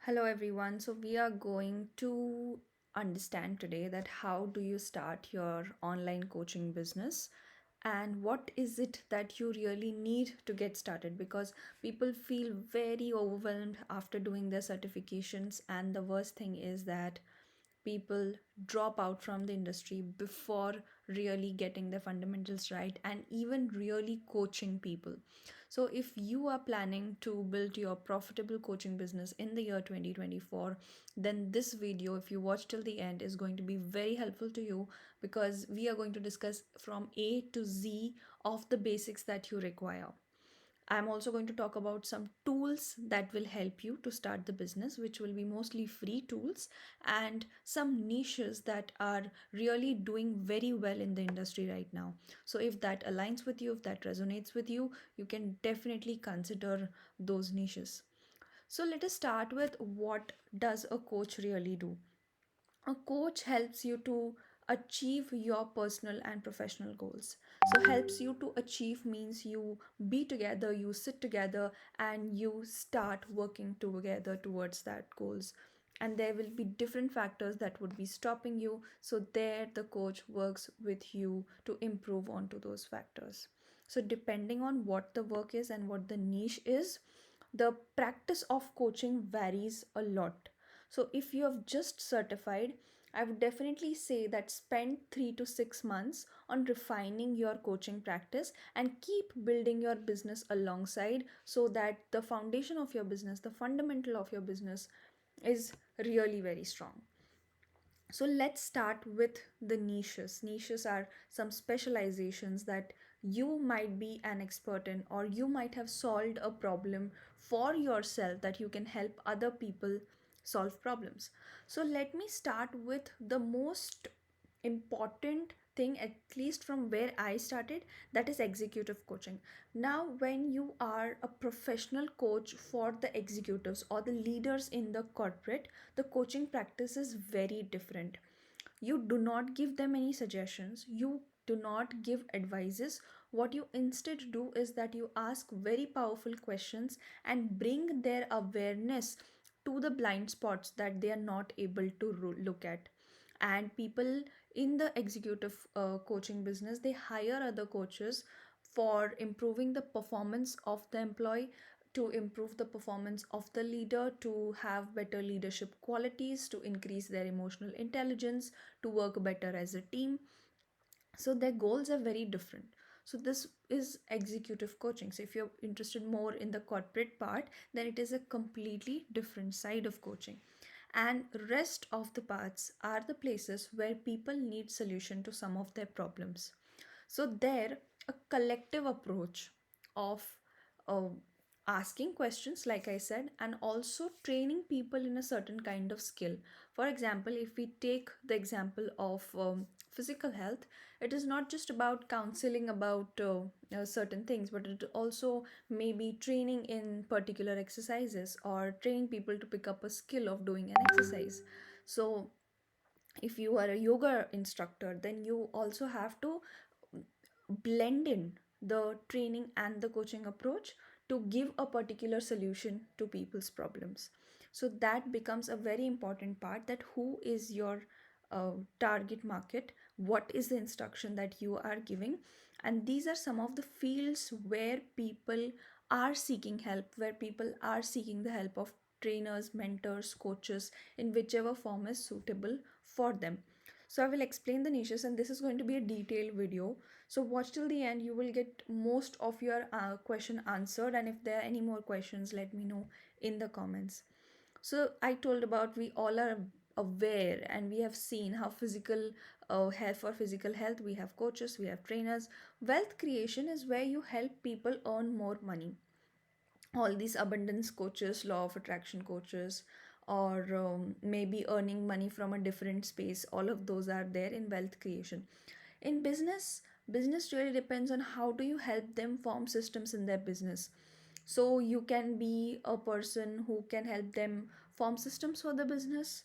Hello everyone. So we are going to understand today that how do you start your online coaching business and what is it that you really need to get started, because people feel very overwhelmed after doing their certifications, and the worst thing is that people drop out from the industry before really getting the fundamentals right and even really coaching people. So if you are planning to build your profitable coaching business in the year 2024, then this video, if you watch till the end, is going to be very helpful to you, because we are going to discuss from A to Z of the basics that you require. I'm also going to talk about some tools that will help you to start the business, which will be mostly free tools, and some niches that are really doing very well in the industry right now. So, if that aligns with you, if that resonates with you, you can definitely consider those niches. So, let us start with what does a coach really do? A coach helps you to achieve your personal and professional goals. So helps you to achieve means you be together, you sit together, and you start working together towards that goals. And there will be different factors that would be stopping you, so there the coach works with you to improve onto those factors. So depending on what the work is and what the niche is, the practice of coaching varies a lot. So if you have just certified, I would definitely say that spend 3 to 6 months on refining your coaching practice and keep building your business alongside, so that the foundation of your business, the fundamental of your business, is really very strong. So let's start with the niches. Niches are some specializations that you might be an expert in, or you might have solved a problem for yourself that you can help other people solve problems. So let me start with the most important thing, at least from where I started, that is executive coaching. Now, when you are a professional coach for the executives or the leaders in the corporate, the coaching practice is very different. You do not give them any suggestions, you do not give advices. What you instead do is that you ask very powerful questions and bring their awareness to the blind spots that they are not able to look at. And people in the executive coaching business, they hire other coaches for improving the performance of the employee, to improve the performance of the leader, to have better leadership qualities, to increase their emotional intelligence, to work better as a team. So their goals are very different. So this is executive coaching. So if you're interested more in the corporate part, then it is a completely different side of coaching. And rest of the parts are the places where people need solution to some of their problems. So there, a collective approach of uh, asking questions, like I said, and also training people in a certain kind of skill. For example, if we take the example of physical health, it is not just about counseling about certain things, but it also may be training in particular exercises, or training people to pick up a skill of doing an exercise. So if you are a yoga instructor, then you also have to blend in the training and the coaching approach to give a particular solution to people's problems. So that becomes a very important part, that who is your target market, what is the instruction that you are giving. And these are some of the fields where people are seeking help, where people are seeking the help of trainers, mentors, coaches, in whichever form is suitable for them. So I will explain the niches, and this is going to be a detailed video. So watch till the end, you will get most of your question answered, and if there are any more questions, let me know in the comments. So I told about, we all are aware and we have seen how physical health, for physical health we have coaches, we have trainers. Wealth creation is where you help people earn more money. All these abundance coaches, law of attraction coaches, or maybe earning money from a different space, all of those are there in wealth creation. In business, business really depends on how do you help them form systems in their business. So you can be a person who can help them form systems for the business.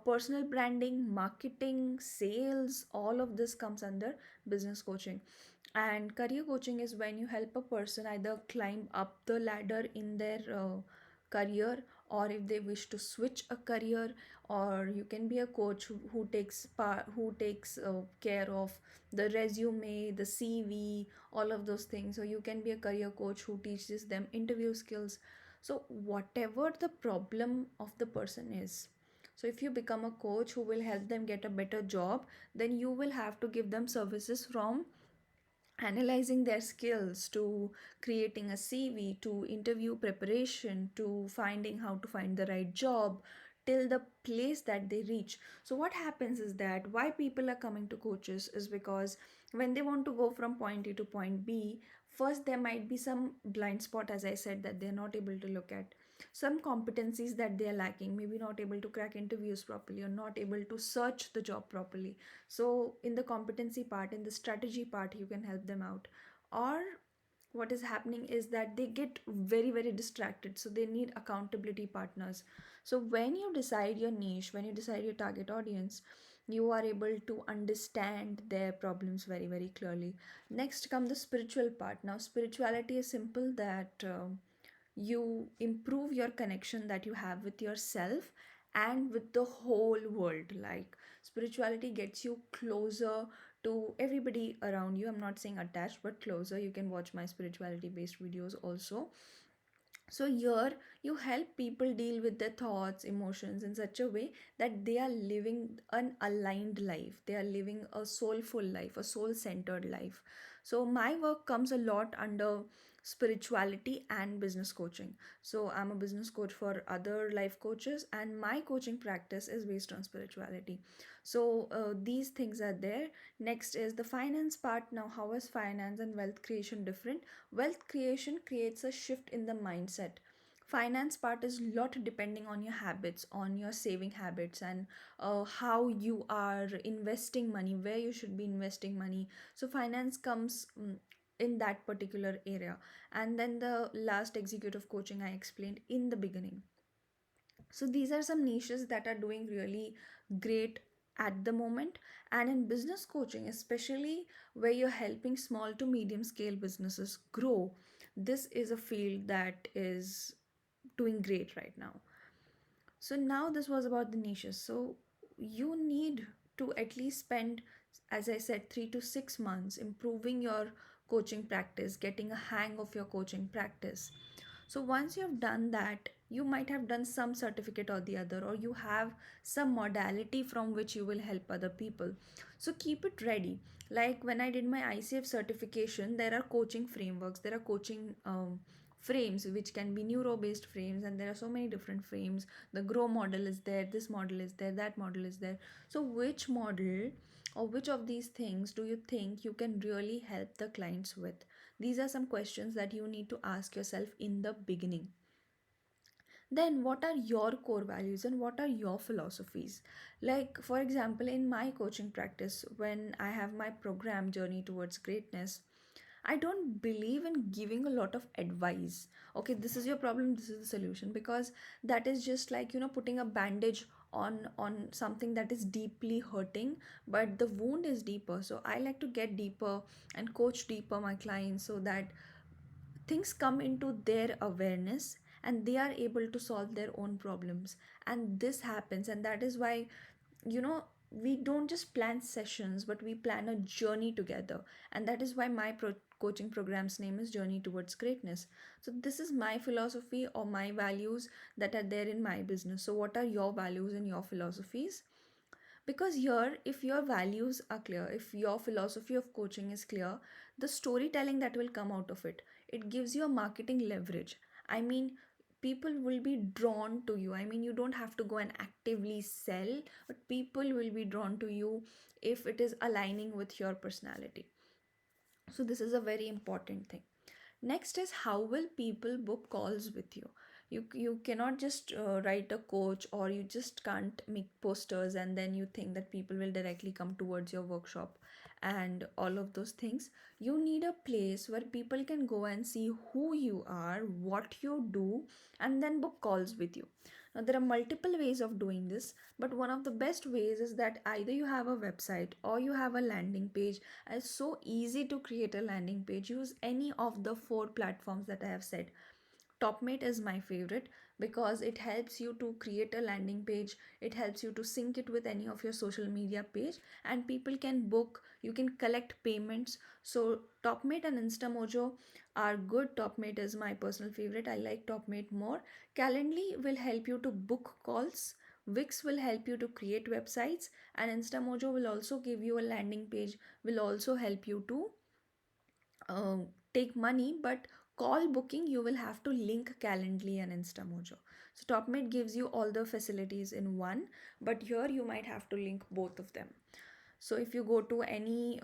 Personal branding, marketing, sales, all of this comes under business coaching. And career coaching is when you help a person either climb up the ladder in their career, or if they wish to switch a career. Or you can be a coach who takes care of the resume, the CV, all of those things. So you can be a career coach who teaches them interview skills. So whatever the problem of the person is, so if you become a coach who will help them get a better job, then you will have to give them services from analyzing their skills to creating a CV to interview preparation to finding how to find the right job till the place that they reach. So what happens is that why people are coming to coaches is because when they want to go from point A to point B, first there might be some blind spot, as I said, that they're not able to look at, some competencies that they are lacking, maybe not able to crack interviews properly or not able to search the job properly. So in the competency part, in the strategy part, you can help them out. Or what is happening is that they get very very distracted, so they need accountability partners. So when you decide your niche, when you decide your target audience, you are able to understand their problems very very clearly. Next come the spiritual part. Now spirituality is simple, that you improve your connection that you have with yourself and with the whole world. Like spirituality gets you closer to everybody around you. I'm not saying attached, but closer. You can watch my spirituality based videos also. So here you help people deal with their thoughts, emotions in such a way that they are living an aligned life. They are living a soulful life, a soul centered life. So my work comes a lot under spirituality and business coaching. So I'm a business coach for other life coaches, and my coaching practice is based on spirituality. So these things are there. Next is the finance part. Now, how is finance and wealth creation different? Wealth creation creates a shift in the mindset. Finance part is lot depending on your habits, on your saving habits, and how you are investing money, where you should be investing money. So finance comes in that particular area. And then the last executive coaching I explained in the beginning. So these are some niches that are doing really great at the moment. And in business coaching, especially where you're helping small to medium scale businesses grow, this is a field that is doing great right now. So now this was about the niches. So you need to at least spend, as I said, 3 to 6 months improving your coaching practice, getting a hang of your coaching practice. So once you have done that, you might have done some certificate or the other, or you have some modality from which you will help other people. So keep it ready. Like when I did my ICF certification, there are coaching frameworks, there are coaching frames, which can be neuro based frames, and there are so many different frames. The grow model is there, this model is there, that model is there. So which model or which of these things do you think you can really help the clients with? These are some questions that you need to ask yourself in the beginning. Then what are your core values and what are your philosophies? Like for example, in my coaching practice, when I have my program Journey Towards Greatness, I don't believe in giving a lot of advice. Okay, this is your problem, this is the solution, because that is just like, putting a bandage on something that is deeply hurting, but the wound is deeper. So I like to get deeper and coach deeper my clients, so that things come into their awareness and they are able to solve their own problems. And this happens, and that is why, you know we don't just plan sessions, but we plan a journey together. And that is why my coaching program's name is Journey Towards Greatness. So this is my philosophy or my values that are there in my business. So what are your values and your philosophies? Because here, if your values are clear, if your philosophy of coaching is clear, the storytelling that will come out of it, it gives you a marketing leverage. I mean, people will be drawn to you. I mean, you don't have to go and actively sell, but people will be drawn to you if it is aligning with your personality. So this is a very important thing. Next is, how will people book calls with you? You cannot just write a coach, or you just can't make posters and then you think that people will directly come towards your workshop and all of those things. You need a place where people can go and see who you are, what you do, and then book calls with you. Now there are multiple ways of doing this, but one of the best ways is that either you have a website or you have a landing page. It's so easy to create a landing page. Use any of the four platforms that I have said. Topmate is my favorite because it helps you to create a landing page, it helps you to sync it with any of your social media page, and people can book, you can collect payments. So Topmate and Instamojo are good. Topmate is my personal favorite. I like Topmate more. Calendly will help you to book calls. Wix will help you to create websites, and Instamojo will also give you a landing page, will also help you to take money, but call booking you will have to link Calendly and Instamojo. So Topmate gives you all the facilities in one, but here you might have to link both of them. So if you go to any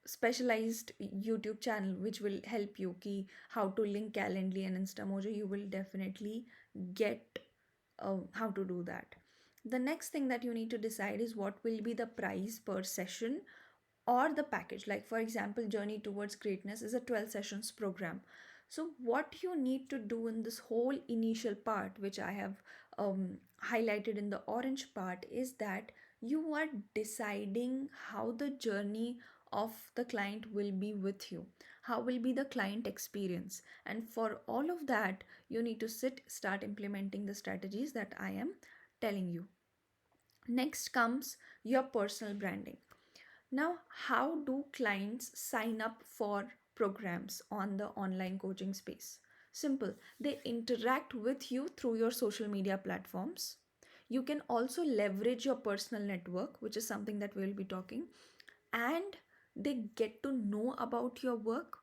specialized YouTube channel which will help you key how to link Calendly and Instamojo, you will definitely get how to do that. The next thing that you need to decide is what will be the price per session or the package. Like for example, Journey Towards Greatness is a 12 sessions program. So what you need to do in this whole initial part, which I have highlighted in the orange part, is that you are deciding how the journey of the client will be with you, how will be the client experience, and for all of that you need to start implementing the strategies that I am telling you. Next comes your personal branding. Now, how do clients sign up for programs on the online coaching space? Simple. They interact with you through your social media platforms. You can also leverage your personal network, which is something that we'll be talking, and they get to know about your work.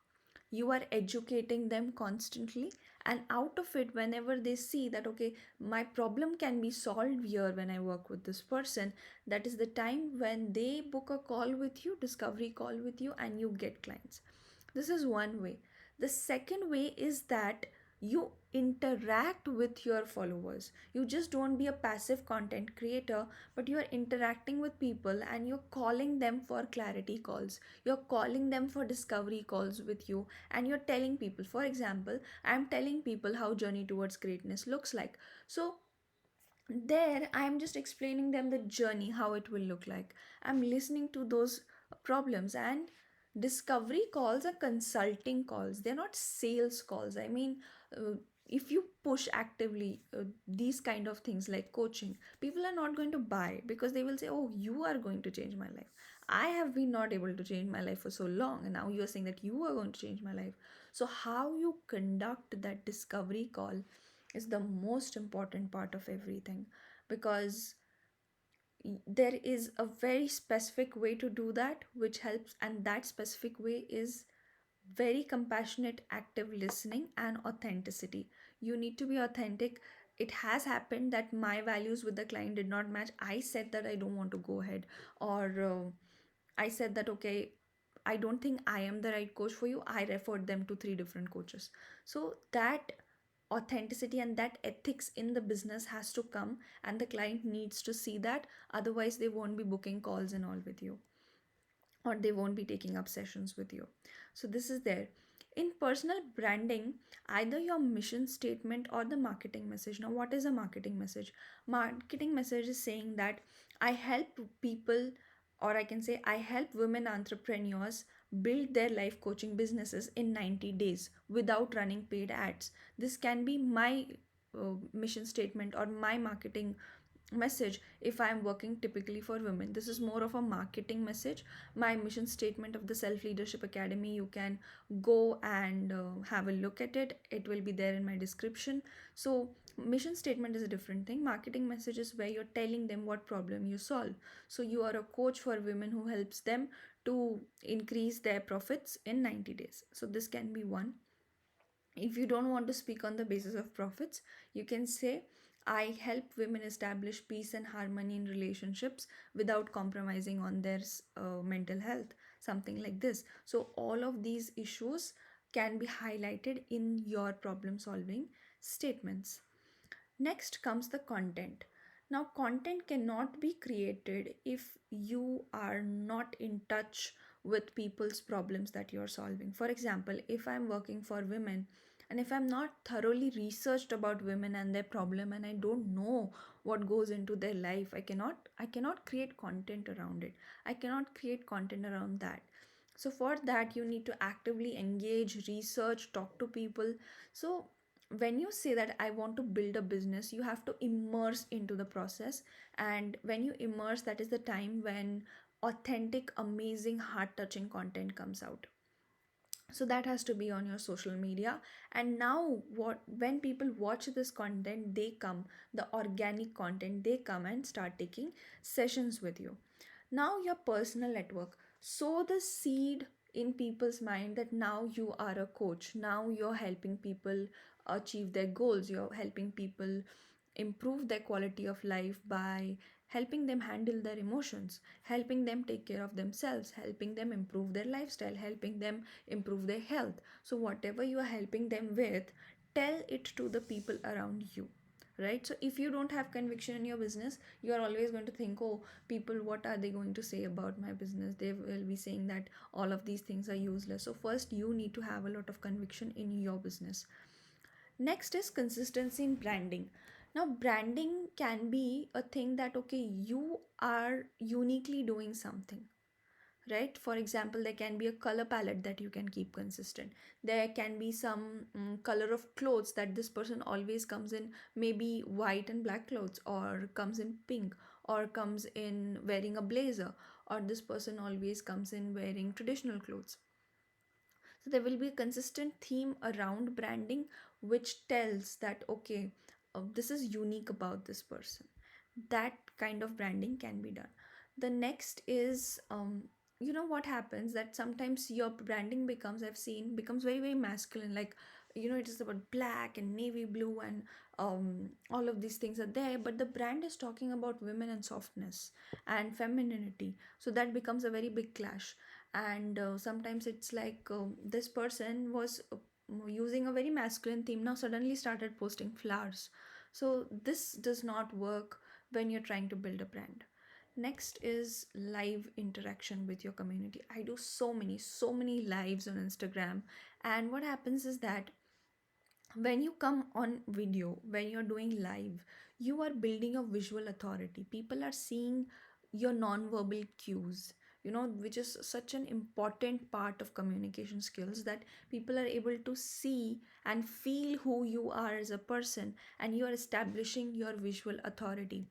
You are educating them constantly, and out of it, whenever they see that, okay, my problem can be solved here when I work with this person, that is the time when they book a call with you, discovery call with you, and you get clients. This is one way. The second way is that you interact with your followers. You just don't be a passive content creator, but you are interacting with people and you're calling them for clarity calls. You're calling them for discovery calls with you, and you're telling people, for example, I'm telling people how Journey Towards Greatness looks like. So there I'm just explaining them the journey, how it will look like. I'm listening to those problems. And discovery calls are consulting calls, they're not sales calls. I mean, uh, if you push actively these kind of things like coaching, people are not going to buy because they will say, oh, you are going to change my life. I have been not able to change my life for so long, and now you are saying that you are going to change my life. So how you conduct that discovery call is the most important part of everything, because there is a very specific way to do that which helps, and that specific way is very compassionate, active listening, and authenticity. You need to be authentic. It has happened that my values with the client did not match. I said that I don't want to go ahead, or I said that, okay, I don't think I am the right coach for you. I referred them to three different coaches. So that authenticity and that ethics in the business has to come, and the client needs to see that. Otherwise, they won't be booking calls and all with you, or they won't be taking up sessions with you. So this is there. In personal branding, either your mission statement or the marketing message. Now, what is a marketing message? Marketing message is saying that I help people, or I can say I help women entrepreneurs build their life coaching businesses in 90 days without running paid ads. This can be my mission statement or my marketing message if I'm working typically for women. This is more of a marketing message. My mission statement of the Self Leadership Academy, you can go and have a look at it. It will be there in my description. So mission statement is a different thing. Marketing message is where you're telling them what problem you solve. So you are a coach for women who helps them to increase their profits in 90 days. So this can be one. If you don't want to speak on the basis of profits, you can say, I help women establish peace and harmony in relationships without compromising on their mental health, something like this. So all of these issues can be highlighted in your problem solving statements. Next comes the content. Now, content cannot be created if you are not in touch with people's problems that you're solving. For example, if I'm working for women and if I'm not thoroughly researched about women and their problem, and I don't know what goes into their life, I cannot create content around it. I cannot create content around that. So for that you need to actively engage, research, talk to people. So when you say that I want to build a business, you have to immerse into the process. And when you immerse, that is the time when authentic, amazing, heart touching content comes out. So that has to be on your social media. And now what, when people watch this content, they come, the organic content, they come and start taking sessions with you. Now your personal network, sow the seed in people's mind that now you are a coach, now you're helping people achieve their goals, you're helping people improve their quality of life by helping them handle their emotions, helping them take care of themselves, helping them improve their lifestyle, helping them improve their health. So whatever you are helping them with, tell it to the people around you. Right? So if you don't have conviction in your business, you are always going to think, oh, people, what are they going to say about my business? They will be saying that all of these things are useless. So first you need to have a lot of conviction in your business. Next is consistency in branding. Now branding can be a thing that, okay, you are uniquely doing something, right? For example, there can be a color palette that you can keep consistent. There can be some color of clothes that this person always comes in, maybe white and black clothes, or comes in pink, or comes in wearing a blazer, or this person always comes in wearing traditional clothes. So there will be a consistent theme around branding which tells that, okay, this is unique about this person. That kind of branding can be done. The next is, you know what happens, that sometimes your branding becomes, I've seen, becomes very, very masculine. Like, you know, it is about black and navy blue and all of these things are there, but the brand is talking about women and softness and femininity. So that becomes a very big clash. And sometimes it's like, this person was using a very masculine theme, now suddenly started posting flowers. So this does not work when you're trying to build a brand. Next is live interaction with your community. I do so many lives on Instagram, and what happens is that when you come on video, when you're doing live, you are building a visual authority. People are seeing your non-verbal cues, you know, which is such an important part of communication skills, that people are able to see and feel who you are as a person, and you are establishing your visual authority.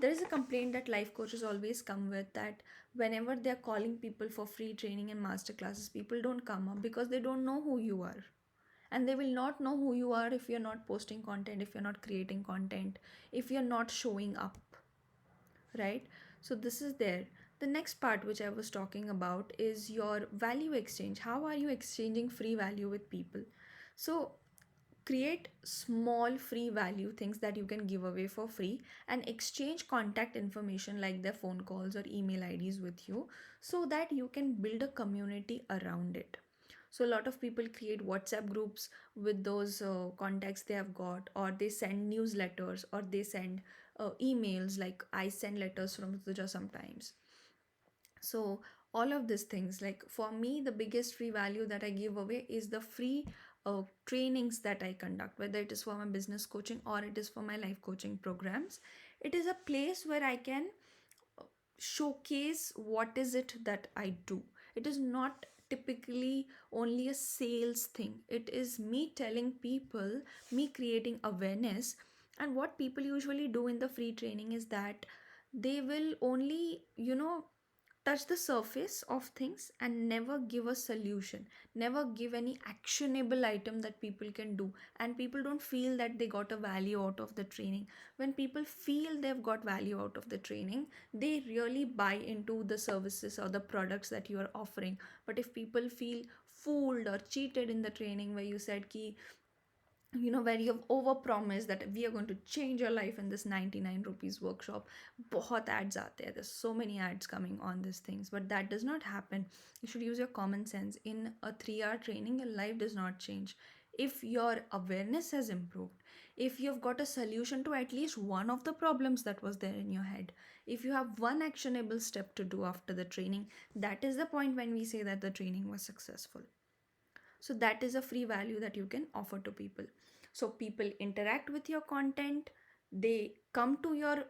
There is a complaint that life coaches always come with, that whenever they're calling people for free training and master classes, people don't come up because they don't know who you are. And they will not know who you are if you're not posting content, if you're not creating content, if you're not showing up, right? So this is there. The next part which I was talking about is your value exchange. How are you exchanging free value with people? So create small free value things that you can give away for free, and exchange contact information like their phone calls or email IDs with you, so that you can build a community around it. So a lot of people create WhatsApp groups with those contacts they have got, or they send newsletters, or they send emails. Like I send letters from Rutuja sometimes. So all of these things, like for me, the biggest free value that I give away is the free trainings that I conduct, whether it is for my business coaching or it is for my life coaching programs. It is a place where I can showcase what is it that I do. It is not typically only a sales thing. It is me telling people, me creating awareness. And what people usually do in the free training is that they will only, you know, touch the surface of things and never give a solution, never give any actionable item that people can do. And people don't feel that they got a value out of the training. When people feel they've got value out of the training, they really buy into the services or the products that you are offering. But if people feel fooled or cheated in the training, where you said ki, you know, where you have over promised that we are going to change your life in this 99 rupees workshop, bahut ads aate hain, there's so many ads coming on these things, but that does not happen. You should use your common sense. In a 3-hour training, your life does not change. If your awareness has improved, if you've got a solution to at least one of the problems that was there in your head, if you have one actionable step to do after the training, that is the point when we say that the training was successful. So that is a free value that you can offer to people. So people interact with your content, they come to your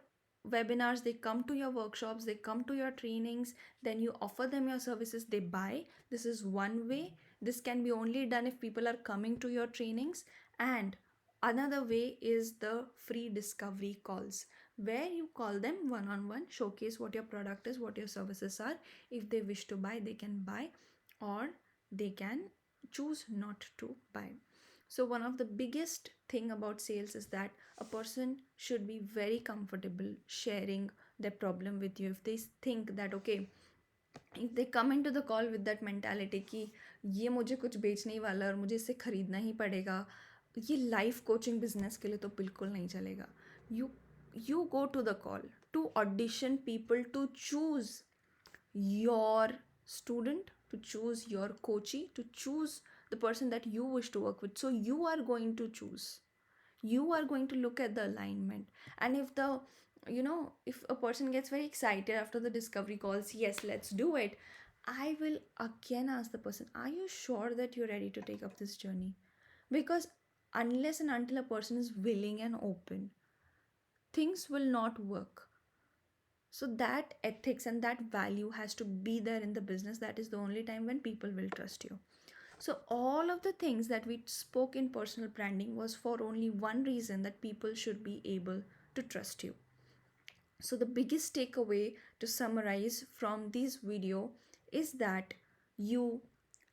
webinars, they come to your workshops, they come to your trainings, then you offer them your services, they buy. This is one way. This can be only done if people are coming to your trainings. And Another way is the free discovery calls, where you call them one on one, showcase what your product is, what your services are. If they wish to buy, they can buy, or they can choose not to buy. So one of the biggest thing about sales is that a person should be very comfortable sharing their problem with you. If they think that, okay, if they come into the call with that mentality कि ये मुझे कुछ बेचने ही वाला है और मुझे इससे ख़रीदना ही पड़ेगा, ये लाइफ कोचिंग बिजनेस के लिए तो बिल्कुल नहीं चलेगा. You go to the call to audition people, to choose your student, to choose your coachee, to choose the person that you wish to work with. So you are going to choose, you are going to look at the alignment. And if the, if a person gets very excited after the discovery calls, yes, let's do it, I will again ask the person, are you sure that you're ready to take up this journey? Because unless and until a person is willing and open, things will not work. So that ethics and that value has to be there in the business. That is the only time when people will trust you. So all of the things that we spoke in personal branding was for only one reason, that people should be able to trust you. So the biggest takeaway to summarize from this video is that you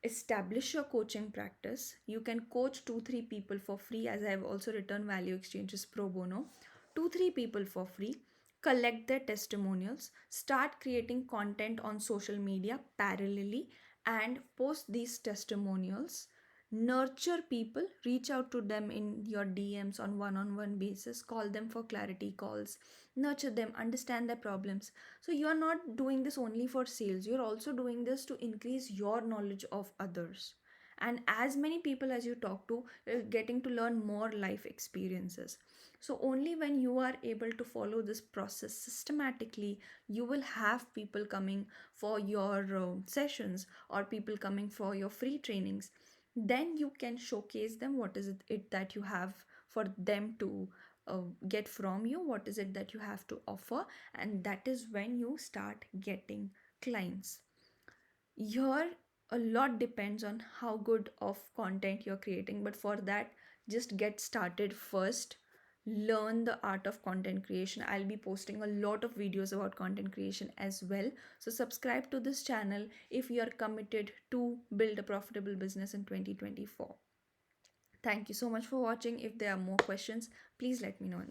establish your coaching practice. You can coach 2-3 people for free, as I have also written value exchanges pro bono. 2-3 people for free. Collect their testimonials. Start creating content on social media parallelly and post these testimonials. Nurture people, reach out to them in your DMs on one basis, call them for clarity calls, nurture them, understand their problems. So you are not doing this only for sales, you're also doing this to increase your knowledge of others. And as many people as you talk to, you're getting to learn more life experiences. So only when you are able to follow this process systematically, you will have people coming for your sessions, or people coming for your free trainings. Then you can showcase them what is it that you have for them to get from you, what is it that you have to offer, and that is when you start getting clients. Here a lot depends on how good of content you're creating, but for that, just get started first. Learn the art of content creation. I'll be posting a lot of videos about content creation as well. So subscribe to this channel if you are committed to build a profitable business in 2024. Thank you so much for watching. If there are more questions, please let me know.